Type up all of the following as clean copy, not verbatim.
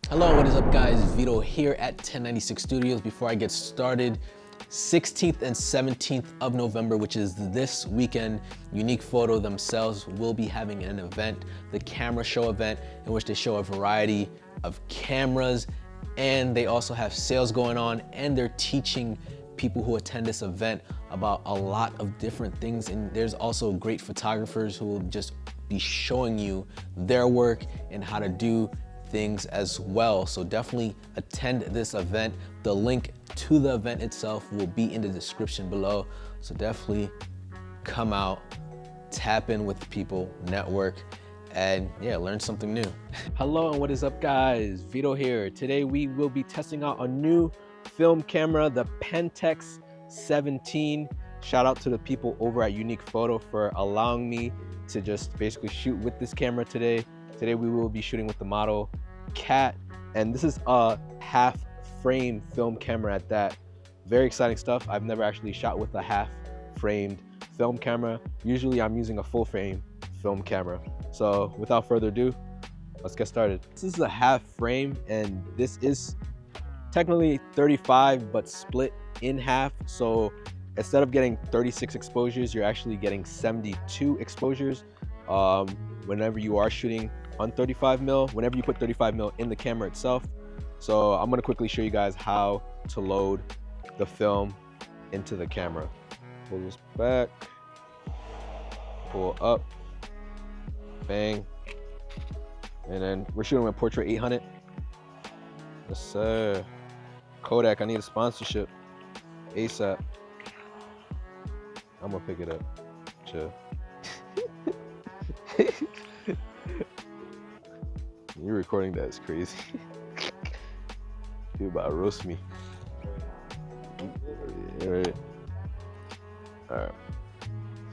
Hello, what is up guys? VITO here at 1096 Studios. Before I get started, 16th and 17th of November, which is this weekend, Unique Photo themselves will be having an event, the Camera Show event, in which they show a variety of cameras, and they also have sales going on, and they're teaching people who attend this event about a lot of different things. And there's also great photographers who will just be showing you their work and how to do things as well. So definitely attend this event. The link to the event itself will be in the description below. So definitely come out, tap in with people, network, and yeah, learn something new. Hello and what is up guys? VITO here. Today we will be testing out a new film camera, the Pentax 17. Shout out to the people over at Unique Photo for allowing me to just basically shoot with this camera today. Today we will be shooting with the model Cat, and this is a half frame film camera at that. Very exciting stuff. I've never actually shot with a half framed film camera. Usually I'm using a full frame film camera. So without further ado, let's get started. This is a half frame, and this is technically 35 but split in half. So instead of getting 36 exposures, you're actually getting 72 exposures whenever you are shooting on 35mm, whenever you put 35mm in the camera itself. So I'm gonna quickly show you guys how to load the film into the camera. Pull this back, pull up, bang, and then we're shooting with Portrait 800. Yes sir. Kodak, I need a sponsorship ASAP. I'm gonna pick it up. Chill. You're recording that is crazy. You about to roast me. Alright. Alright.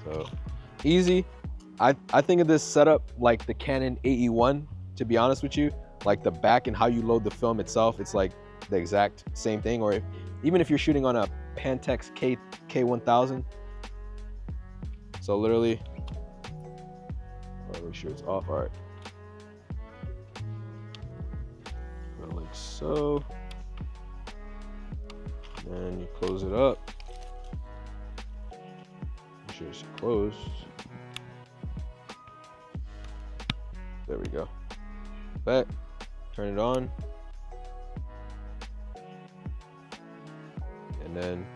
So easy. I think of this setup like the Canon AE1, to be honest with you. Like the back and how you load the film itself, it's like the exact same thing. Or even if you're shooting on a Pentax K1000. So literally, make sure it's off. All right. Like so. And you close it up. Make sure it's closed. There we go. Back. Turn it on. And then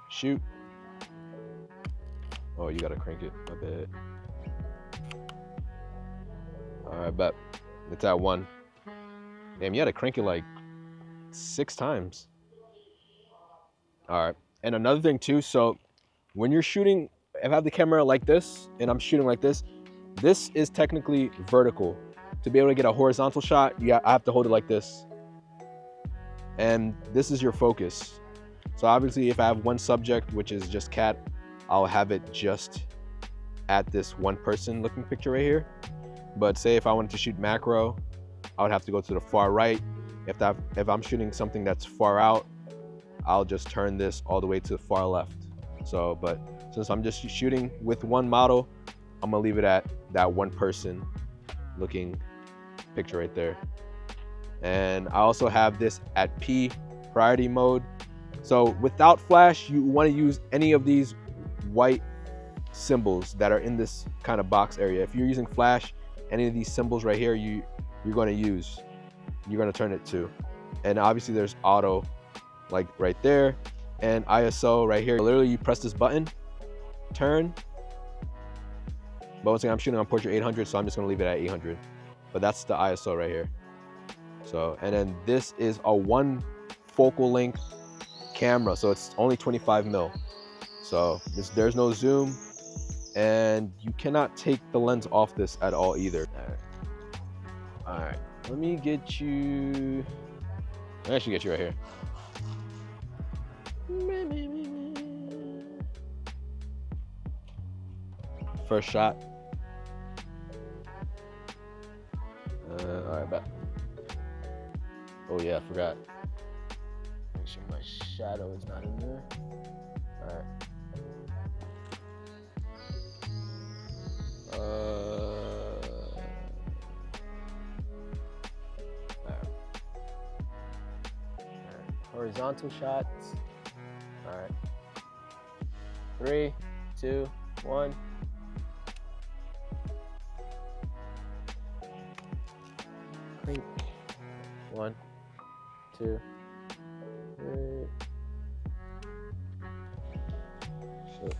shoot. Oh, you gotta crank it. My bad. All right, bet. It's at 1. Damn, you had to crank it like 6 times. All right, and another thing too, so when you're shooting, if I have the camera like this and I'm shooting like this is technically vertical. To be able to get a horizontal shot, I have to hold it like this. And this is your focus. So obviously if I have one subject, which is just Cat, I'll have it just at this one person looking picture right here. But say if I wanted to shoot macro, I would have to go to the far right. If I'm shooting something that's far out, I'll just turn this all the way to the far left. So, but since I'm just shooting with one model, I'm gonna leave it at that one person looking picture right there. And I also have this at P, priority mode. So without flash, you wanna use any of these white symbols that are in this kind of box area. If you're using flash, any of these symbols right here, you're going to turn it to. And obviously there's auto like right there, and ISO right here. Literally you press this button, turn. But once again, I'm shooting on Portrait 800, so I'm just going to leave it at 800. But that's the ISO right here. So, and then this is a 1 focal length camera, so it's only 25mm. So there's no zoom, and you cannot take the lens off this at all either. All right, let me get you. I should get you right here. First shot. All right, back. Oh yeah, I forgot. Make sure my shadow is not in there. All right. Horizontal shots. All right. 3, 2, 1. Crank. 1, 2, 3. Shoot.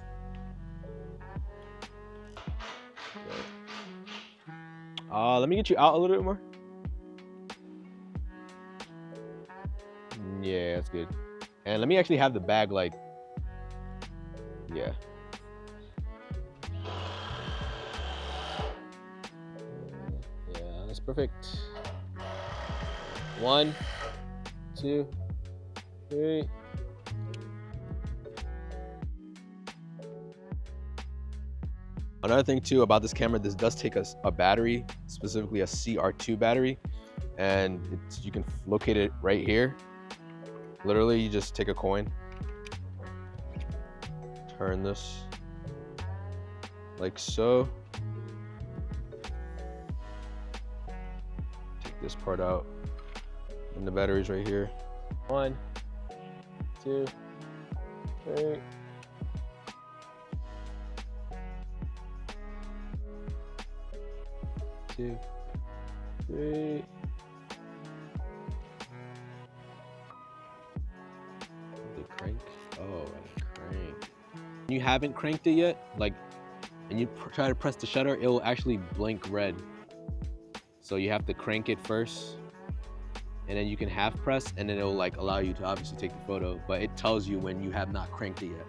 Let me get you out a little bit more. Yeah, that's good. And let me actually have the bag like, yeah. Yeah, that's perfect. 1, 2, 3. Another thing too about this camera, this does take a battery, specifically a CR2 battery, and you can locate it right here. Literally, you just take a coin, turn this like so, take this part out, and the battery's right here. 1, 2, 3. 2, 3. The crank. Oh, I crank. You haven't cranked it yet, like, and you try to press the shutter, it will actually blink red. So you have to crank it first, and then you can half press, and then it will like allow you to obviously take the photo, but it tells you when you have not cranked it yet,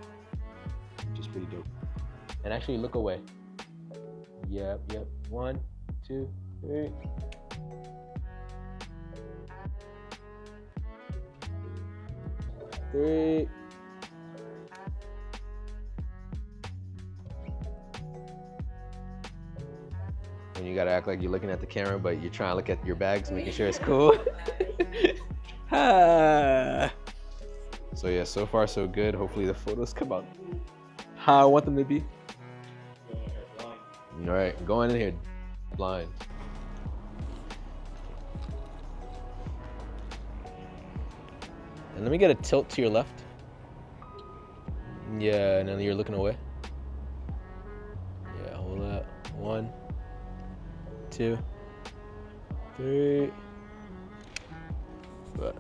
which is pretty dope. And actually look away. Yep. 1, 2, 3. When you gotta act like you're looking at the camera, but you're trying to look at your bags, making sure it's cool. So yeah, so far so good. Hopefully the photos come out how I want them to be. All right, going in here blind. And let me get a tilt to your left. Yeah, and then you're looking away. Yeah, hold that. 1, 2, 3. But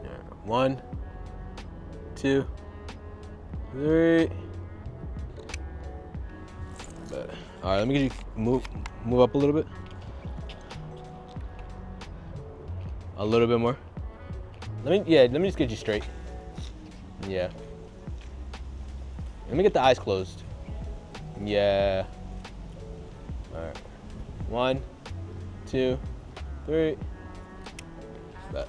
yeah, 1, 2, 3. But all right, let me get you move up a little bit. A little bit more. Let me just get you straight. Yeah. Let me get the eyes closed. Yeah. All right. 1, 2, 3. That.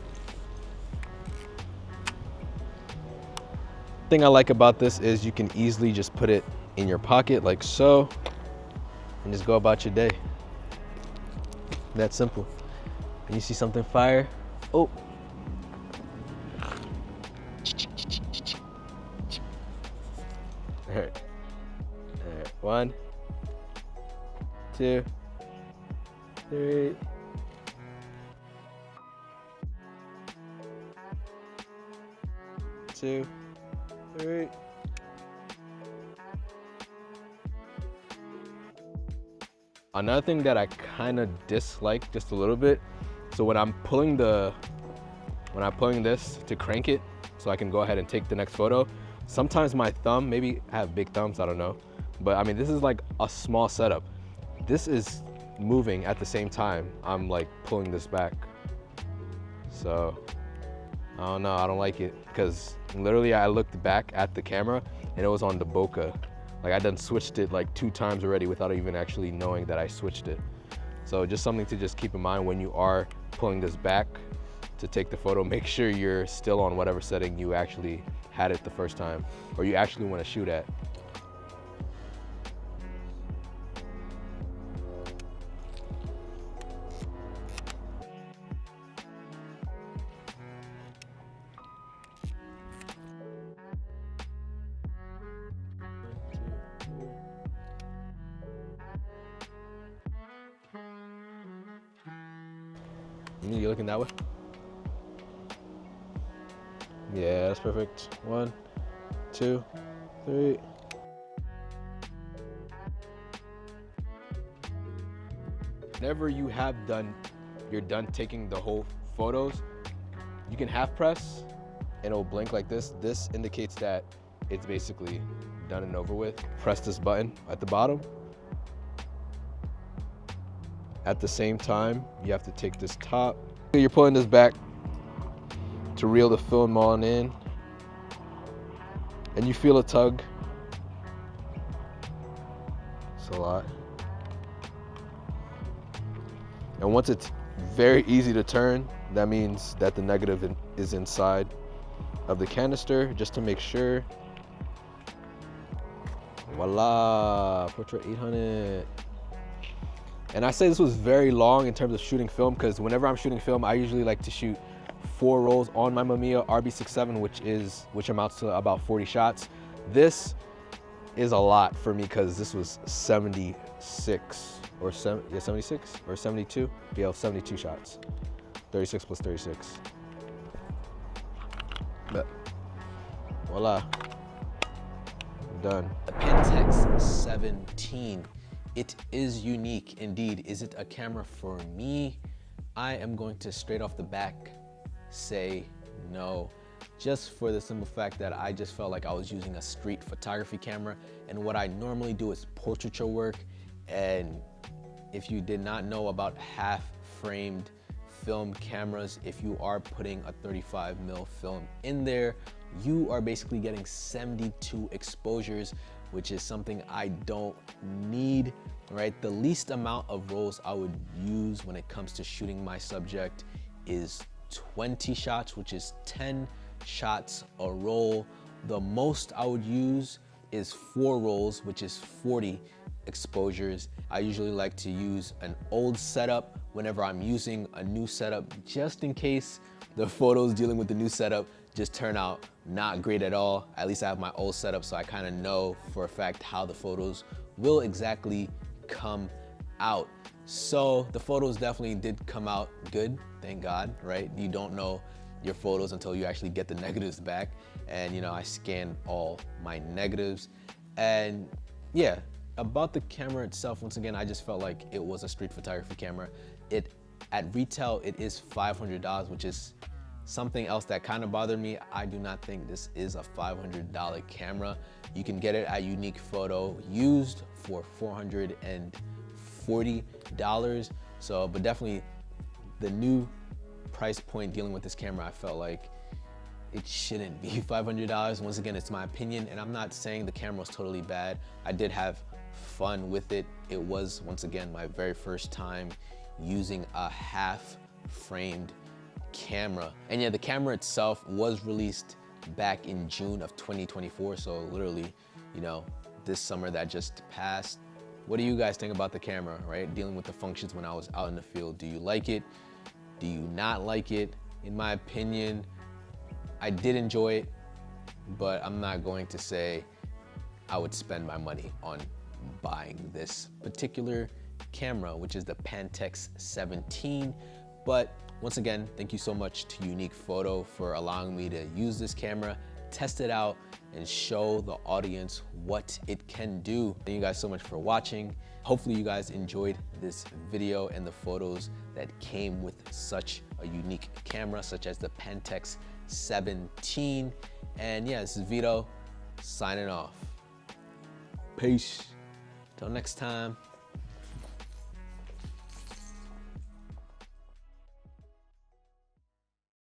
Thing I like about this is you can easily just put it in your pocket like so, and just go about your day. That simple. And you see something fire. Oh. All right. 1, 2, 3. Two, 3. Another thing that I kind of dislike just a little bit, so when I'm pulling this to crank it so I can go ahead and take the next photo, sometimes my thumb, maybe I have big thumbs, I don't know, but I mean, this is like a small setup. This is moving at the same time I'm like pulling this back. So I don't know, I don't like it, because literally I looked back at the camera and it was on the bokeh. Like I done switched it like 2 times already without even actually knowing that I switched it. So just something to just keep in mind when you are pulling this back to take the photo. Make sure you're still on whatever setting you actually had it the first time, or you actually want to shoot at. You're looking that way? Yeah, that's perfect. 1, 2, 3. Whenever you have done, you're done taking the whole photos, you can half press and it'll blink like this. This indicates that it's basically done and over with. Press this button at the bottom. At the same time, you have to take this top. You're pulling this back to reel the film on in. And you feel a tug. It's a lot. And once it's very easy to turn, that means that the negative is inside of the canister, just to make sure. Voila, Portrait 800. And I say this was very long in terms of shooting film, because whenever I'm shooting film, I usually like to shoot 4 rolls on my Mamiya RB67, which amounts to about 40 shots. This is a lot for me because this was 76 or 76 or 72. Yeah, 72 shots. 36 plus 36. But voila, done. The Pentax 17. It is unique indeed. Is it a camera for me? I am going to straight off the back say no, just for the simple fact that I just felt like I was using a street photography camera, and what I normally do is portraiture work. And if you did not know about half framed film cameras, if you are putting a 35mm film in there, you are basically getting 72 exposures, which is something I don't need, right? The least amount of rolls I would use when it comes to shooting my subject is 20 shots, which is 10 shots a roll. The most I would use is 4 rolls, which is 40 exposures. I usually like to use an old setup whenever I'm using a new setup, just in case the photos dealing with the new setup just turn out not great at all. At least I have my old setup, so I kind of know for a fact how the photos will exactly come out. So the photos definitely did come out good, thank God, right? You don't know your photos until you actually get the negatives back. And you know, I scanned all my negatives. And yeah, about the camera itself, once again, I just felt like it was a street photography camera. At retail, it is $500, which is something else that kind of bothered me. I do not think this is a $500 camera. You can get it at Unique Photo used for $440. So, but definitely the new price point dealing with this camera, I felt like it shouldn't be $500. Once again, it's my opinion, and I'm not saying the camera was totally bad. I did have fun with it. It was, once again, my very first time using a half framed camera. And yeah, the camera itself was released back in June of 2024. So literally, you know, this summer that just passed. What do you guys think about the camera, right? Dealing with the functions when I was out in the field. Do you like it? Do you not like it? In my opinion, I did enjoy it, but I'm not going to say I would spend my money on buying this particular camera, which is the Pentax 17. But once again, thank you so much to Unique Photo for allowing me to use this camera, test it out, and show the audience what it can do. Thank you guys so much for watching. Hopefully you guys enjoyed this video and the photos that came with such a unique camera, such as the Pentax 17. And yeah, this is VITO signing off. Peace. Till next time.